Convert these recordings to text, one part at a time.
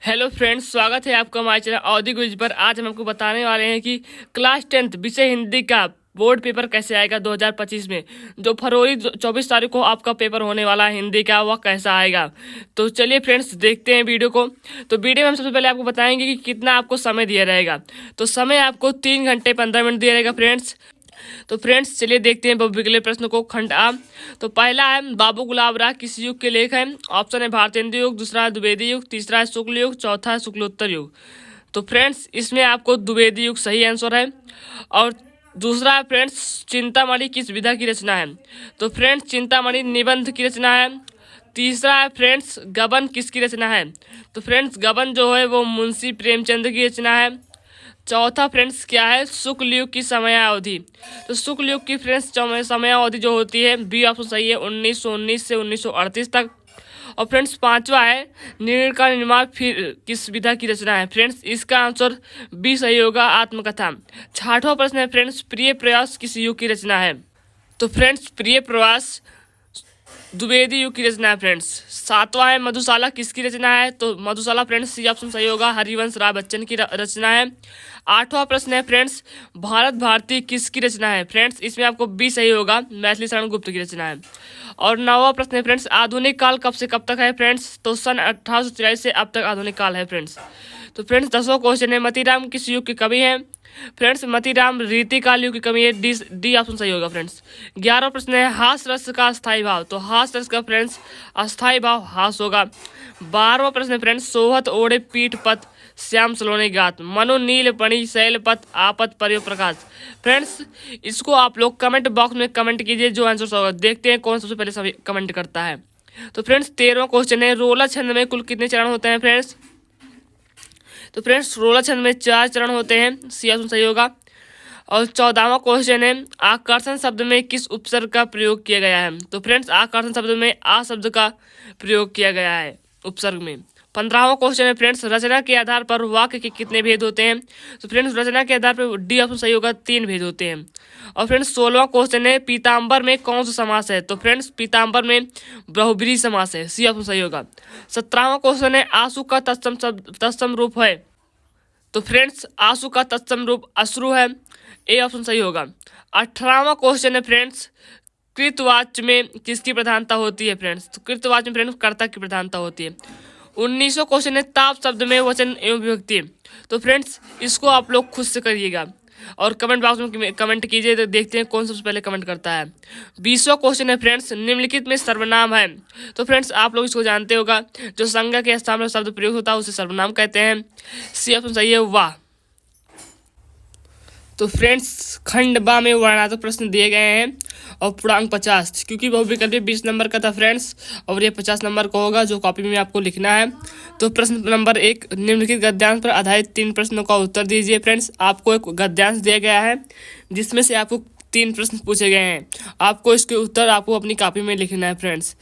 Hello friends, स्वागत है आपका हमारे चैनल अवधि क्विज पर। आज हम आपको बताने वाले हैं कि क्लास 10th विषय हिंदी का बोर्ड पेपर कैसे आएगा 2025 में। जो फरवरी 24 तारीख को आपका पेपर होने वाला है हिंदी का, वह कैसा आएगा। तो चलिए फ्रेंड्स, देखते हैं वीडियो को। तो वीडियो में हम सबसे पहले आपको बताएंगे कि कितना आपको समय दिया रहेगा। तो समय आपको 3 घंटे 15 मिनट दिया रहेगा फ्रेंड्स। तो फ्रेंड्स चलिए देखते हैं अगले प्रश्न को। खंड आ। तो पहला है बाबू गुलाब राय किस युग के लेख है। ऑप्शन है भारतेंदु युग, दूसरा है द्विवेदी युग, तीसरा है शुक्ल युग, चौथा है शुक्लोत्तर युग। तो फ्रेंड्स इसमें आपको द्विवेदी युग सही आंसर है। और दूसरा है फ्रेंड्स चिंतामणि किस विधा की रचना है। तो फ्रेंड्स चिंतामणि निबंध की रचना है। तीसरा है फ्रेंड्स गबन किसकी रचना है। तो फ्रेंड्स गबन जो है वो मुंशी प्रेमचंद की रचना है। चौथा फ्रेंड्स क्या है, शुक्ल युग की समयावधि। तो शुक्ल युग की फ्रेंड्स समयावधि जो होती है, बी ऑप्शन सही है, 1919 से 1938 तक। और फ्रेंड्स पांचवा है नीड़ का निर्माण फिर किस विधा की रचना है। फ्रेंड्स इसका आंसर बी सही होगा, आत्मकथा। छठवां प्रश्न है फ्रेंड्स प्रिय प्रयास किस युग की रचना है। तो फ्रेंड्स प्रिय प्रवास द्विवेदी युग की रचना है फ्रेंड्स। सातवां है मधुशाला किसकी रचना है। तो मधुशाला फ्रेंड्स सी ऑप्शन सही होगा, हरिवंश राय बच्चन की रचना है। आठवां प्रश्न है फ्रेंड्स भारत भारती किसकी रचना है। फ्रेंड्स इसमें आपको बी सही होगा, मैथिली शरण गुप्त की रचना है। और नौवां प्रश्न है फ्रेंड्स आधुनिक काल कब से कब तक है। फ्रेंड्स तो सन 1843 से अब तक आधुनिक काल है फ्रेंड्स। तो फ्रेंड्स 10वां क्वेश्चन है मतीराम किस युग के कवि हैं। फ्रेंड्स मतीराम रीति काल युग की कवि है, डी ऑप्शन सही होगा फ्रेंड्स। 11वां प्रश्न है हास रस का अस्थाई भाव। तो हास रस का फ्रेंड्स अस्थाई भाव हास होगा। 12वां प्रश्न है फ्रेंड्स सोहत ओढ़े पीठ पथ श्याम सलोने गात मनु नील पणि शैलपथ आपत पर्यो प्रकाश। फ्रेंड्स इसको आप लोग कमेंट बॉक्स में कमेंट कीजिए जो आंसर होगा। देखते हैं कौन सबसे पहले सभी कमेंट करता है। तो फ्रेंड्स 13वां क्वेश्चन है रोला छंद में कुल कितने चरण होते हैं। फ्रेंड्स तो फ्रेंड्स रोला छंद में 4 चरण होते हैं, सी ऑप्शन सही होगा। और 14वां क्वेश्चन है आकर्षण शब्द में किस उपसर्ग का प्रयोग किया गया है। तो फ्रेंड्स आकर्षण शब्द में आ शब्द का प्रयोग किया गया है उपसर्ग में। 15वां क्वेश्चन है फ्रेंड्स रचना के आधार पर वाक्य के कितने भेद होते हैं। तो फ्रेंड्स रचना के आधार पर डी ऑप्शन सही होगा, 3 भेद होते हैं। और फ्रेंड्स 16वां क्वेश्चन है पीताम्बर में कौन सा समास है। तो फ्रेंड्स पीताम्बर में बहुब्रीहि समास है, सी ऑप्शन सही होगा। 17वां क्वेश्चन है आंसू का तत्सम रूप है। तो फ्रेंड्स आंसू का तत्सम रूप अश्रु है, ए ऑप्शन सही होगा। 18वां क्वेश्चन है फ्रेंड्स कृतवाच्य में किसकी प्रधानता होती है। फ्रेंड्स तो कृतवाच्य में फ्रेंड्स कर्ता की प्रधानता होती है। 19वां क्वेश्चन है ताप शब्द में वचन एवं विभक्ति। तो फ्रेंड्स इसको आप लोग खुद से करिएगा और कमेंट बॉक्स में कमेंट कीजिए, तो देखते हैं कौन सबसे पहले कमेंट करता है। 20वां क्वेश्चन है फ्रेंड्स निम्नलिखित में सर्वनाम है। तो फ्रेंड्स आप लोग इसको जानते होगा, जो संज्ञा के स्थान में शब्द प्रयोग होता है उसे सर्वनाम कहते हैं, सी ऑप्शन सही है वाह। तो फ्रेंड्स खंड बा में वर्णनात्मक प्रश्न दिए गए हैं और पूर्णांक 50, क्योंकि बहुविकल्पी 20 नंबर का था फ्रेंड्स और ये 50 नंबर का होगा जो कॉपी में आपको लिखना है। तो प्रश्न नंबर 1 निम्नलिखित गद्यांश पर आधारित 3 प्रश्नों का उत्तर दीजिए। फ्रेंड्स आपको एक गद्यांश दिया गया है जिसमें से आपको 3 प्रश्न पूछे गए हैं, आपको इसके उत्तर आपको अपनी कॉपी में लिखना है फ्रेंड्स।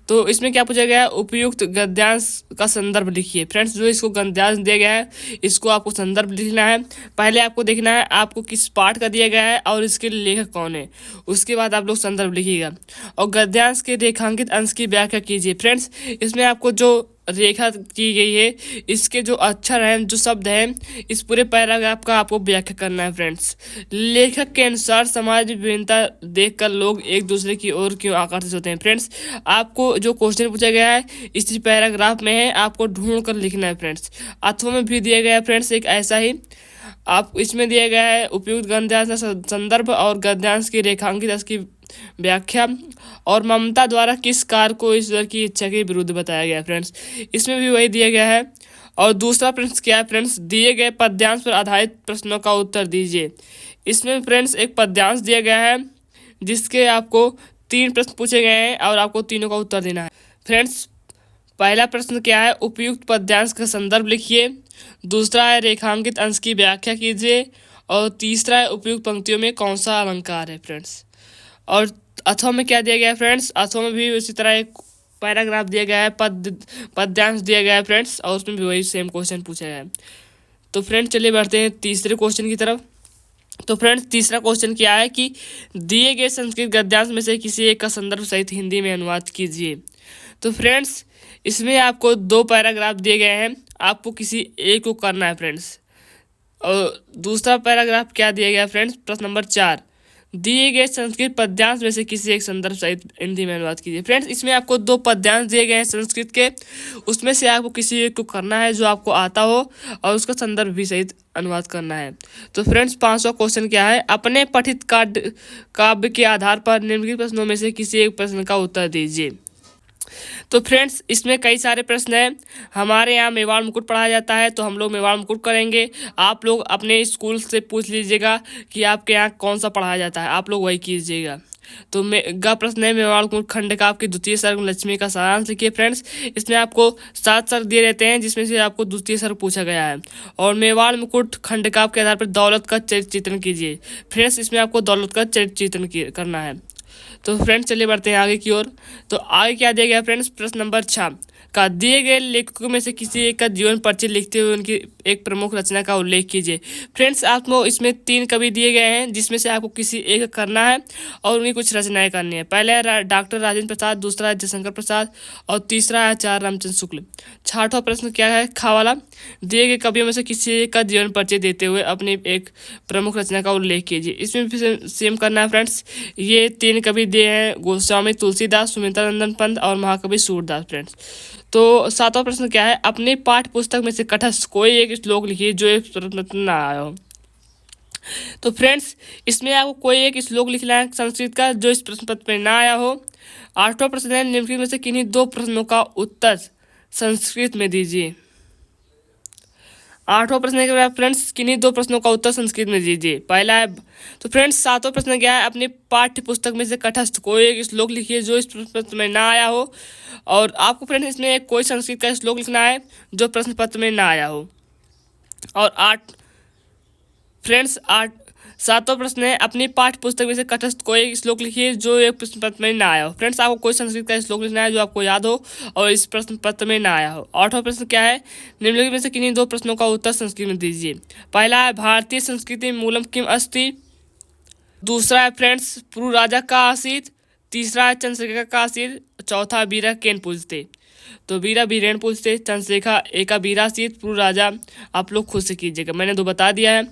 तो इसमें क्या पूछा गया है, उपयुक्त गद्यांश का संदर्भ लिखिए। फ्रेंड्स जो इसको गद्यांश दिया गया है इसको आपको संदर्भ लिखना है। पहले आपको देखना है आपको किस पाठ का दिया गया है और इसके लेखक कौन है, उसके बाद आप लोग संदर्भ लिखिएगा। और गद्यांश के रेखांकित अंश की व्याख्या कीजिए। फ्रेंड्स इसमें आपको जो रेखा की गई है इसके जो अक्षर हैं, जो शब्द हैं, इस पूरे पैराग्राफ का आपको व्याख्या करना है। फ्रेंड्स लेखक के अनुसार समाज में विभिन्नता देखकर लोग एक दूसरे की ओर क्यों आकर्षित होते हैं। फ्रेंड्स आपको जो क्वेश्चन पूछा गया है इसी पैराग्राफ में है, आपको ढूंढ कर लिखना है। फ्रेंड्स अथवा में भी दिया गया है फ्रेंड्स एक ऐसा ही, आप इसमें दिया गया है उपयुक्त गद्यांश का संदर्भ और गद्यांश की रेखांकित अंश की व्याख्या और ममता द्वारा किस कार्य को ईश्वर की इच्छा के विरुद्ध बताया गया है। फ्रेंड्स इसमें भी वही दिया गया है। और दूसरा प्रश्न क्या है फ्रेंड्स दिए गए पद्यांश पर आधारित प्रश्नों का उत्तर दीजिए। इसमें फ्रेंड्स एक पद्यांश दिया गया है जिसके आपको 3 प्रश्न पूछे गए हैं और आपको तीनों का उत्तर देना है। फ्रेंड्स पहला प्रश्न क्या है, उपयुक्त पद्यांश का संदर्भ लिखिए। दूसरा है रेखांकित अंश की व्याख्या कीजिए। और तीसरा है उपयुक्त पंक्तियों में कौन सा अलंकार है। फ्रेंड्स और अथवा में क्या दिया गया है। फ्रेंड्स अथवा में भी उसी तरह एक पैराग्राफ दिया गया है, पद्यांश दिया गया है फ्रेंड्स, और उसमें भी वही सेम क्वेश्चन पूछा गया है। तो फ्रेंड्स चलिए बढ़ते हैं तीसरे क्वेश्चन की तरफ। तो फ्रेंड्स तीसरा क्वेश्चन क्या है कि दिए गए संस्कृत गद्यांश में से किसी एक का संदर्भ सहित हिंदी में अनुवाद कीजिए। तो फ्रेंड्स इसमें आपको 2 पैराग्राफ दिए गए हैं, आपको किसी एक को करना है फ्रेंड्स। और दूसरा पैराग्राफ क्या दिया गया फ्रेंड्स, प्रश्न नंबर 4, दिए गए संस्कृत पद्यांश में से किसी एक संदर्भ सहित हिंदी में अनुवाद कीजिए। फ्रेंड्स इसमें आपको 2 पद्यांश दिए गए हैं संस्कृत के, उसमें से आपको किसी एक को करना है जो आपको आता हो और उसका संदर्भ भी सहित अनुवाद करना है। तो फ्रेंड्स 5वां क्वेश्चन क्या है, अपने पठित काव्य के आधार पर निम्नलिखित प्रश्नों में से किसी एक प्रश्न का उत्तर दीजिए। तो फ्रेंड्स इसमें कई सारे प्रश्न हैं। हमारे यहाँ मेवाड़ मुकुट पढ़ाया जाता है तो हम लोग मेवाड़ मुकुट करेंगे। आप लोग अपने स्कूल से पूछ लीजिएगा कि आपके यहाँ कौन सा पढ़ाया जाता है, आप लोग वही कीजिएगा। तो प्रश्न है मेवाड़ मुकुट खंड का आपकी द्वितीय सर्ग लक्ष्मी का सारांश लिखिए। फ्रेंड्स इसमें आपको 7 सर्ग दिए रहते हैं जिसमें से आपको द्वितीय सर्ग पूछा गया है। और मेवाड़ मुकुट खंड का के आधार पर दौलत का चरित्र चित्रण कीजिए। फ्रेंड्स इसमें आपको दौलत का चरित्र चित्रण करना है। तो फ्रेंड्स चलिए बढ़ते हैं आगे की ओर। तो आगे क्या दिया गया फ्रेंड्स, प्रश्न नंबर 6 का दिए गए लेखकों में से किसी एक का जीवन परिचय लिखते हुए उनकी एक प्रमुख रचना का उल्लेख कीजिए। फ्रेंड्स आपको इसमें 3 कवि दिए गए हैं जिसमें से आपको किसी एक करना है और उनकी कुछ रचनाएं करनी है। पहला है डॉक्टर राजेंद्र प्रसाद, दूसरा है जयशंकर प्रसाद और तीसरा है आचार्य रामचंद्र शुक्ल। 6वां प्रश्न क्या है, खा वाला, दिए गए कवियों में से किसी एक का जीवन परिचय देते हुए अपनी एक प्रमुख रचना का उल्लेख कीजिए। इसमें भी सेम करना है फ्रेंड्स। ये 3 कवि दिए हैं, गोस्वामी तुलसीदास, सुमित्रानंदन पंत और महाकवि सूरदास। फ्रेंड्स तो 7वां प्रश्न क्या है, अपने पाठ्य पुस्तक में से कटस्थ कोई एक श्लोक लिखिए जो एक प्रश्न पत्र ना आया हो। तो फ्रेंड्स इसमें आपको कोई एक श्लोक लिखना है संस्कृत का जो इस प्रश्न पत्र में ना आया हो। 8वां प्रश्न है, निम्नलिखित में से किन्हीं 2 प्रश्नों का उत्तर संस्कृत में दीजिए। 8वां प्रश्न है फ्रेंड्स, किन्हीं 2 प्रश्नों का उत्तर संस्कृत में दीजिए। पहला है, तो फ्रेंड्स 7वां प्रश्न क्या है, अपनी पाठ्य पुस्तक में से कटस्थ कोई एक श्लोक लिखिए जो इस प्रश्न पत्र में ना आया हो। और आपको फ्रेंड्स इसमें कोई संस्कृत का श्लोक लिखना है जो प्रश्न पत्र में ना आया हो। और 7वां प्रश्न है, अपनी पाठ्य पुस्तक में से तटस्थ कोई श्लोक लिखिए जो एक प्रश्न पत्र में ना आया हो। फ्रेंड्स आपको कोई संस्कृत का श्लोक लिखना है जो आपको याद हो और इस प्रश्न पत्र में ना आया हो। 8वां प्रश्न क्या है, निम्नलिखित में से किन्हीं 2 प्रश्नों का उत्तर संस्कृत में दीजिए। पहला है, भारतीय संस्कृति मूलम किम अस्ति। दूसरा है फ्रेंड्स, पुरु राजा का आसीत। तीसरा है, चंद्रशेखर का आसीत। चौथा, बीरा केन पूछते। तो बीरा बीरेन पूछते, चंद्रशेखर एका बीरा सीत, पुरु राजा आप लोग खुद से कीजिएगा, मैंने 2 बता दिया है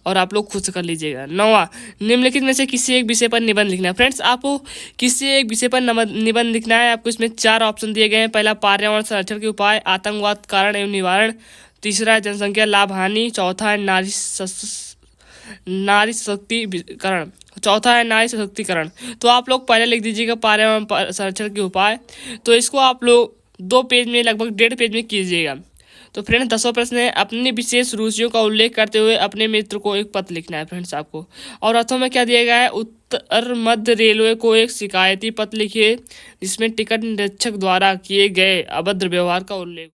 और आप लोग खुद से कर लीजिएगा। 9वां, निम्नलिखित में से किसी एक विषय पर निबंध लिखना है। फ्रेंड्स आपको किसी एक विषय पर निबंध लिखना है। आपको इसमें 4 ऑप्शन दिए गए हैं। पहला, पर्यावरण संरक्षण के उपाय, आतंकवाद कारण एवं निवारण। तीसरा है, जनसंख्या लाभ हानि। चौथा है, नारी सशक्तिकरण। चौथा है, नारी सशक्तिकरण। तो आप लोग पहले लिख दीजिएगा पर्यावरण संरक्षण के उपाय। तो इसको आप लोग 2 पेज में, लगभग 1.5 पेज में कीजिएगा। तो फ्रेंड्स 10वां प्रश्न है, अपनी विशेष रुचियों का उल्लेख करते हुए अपने मित्र को एक पत्र लिखना है। फ्रेंड्स आपको और अथवा में क्या दिया गया है, उत्तर मध्य रेलवे को एक शिकायती पत्र लिखिए जिसमें टिकट निरीक्षक द्वारा किए गए अभद्र व्यवहार का उल्लेख।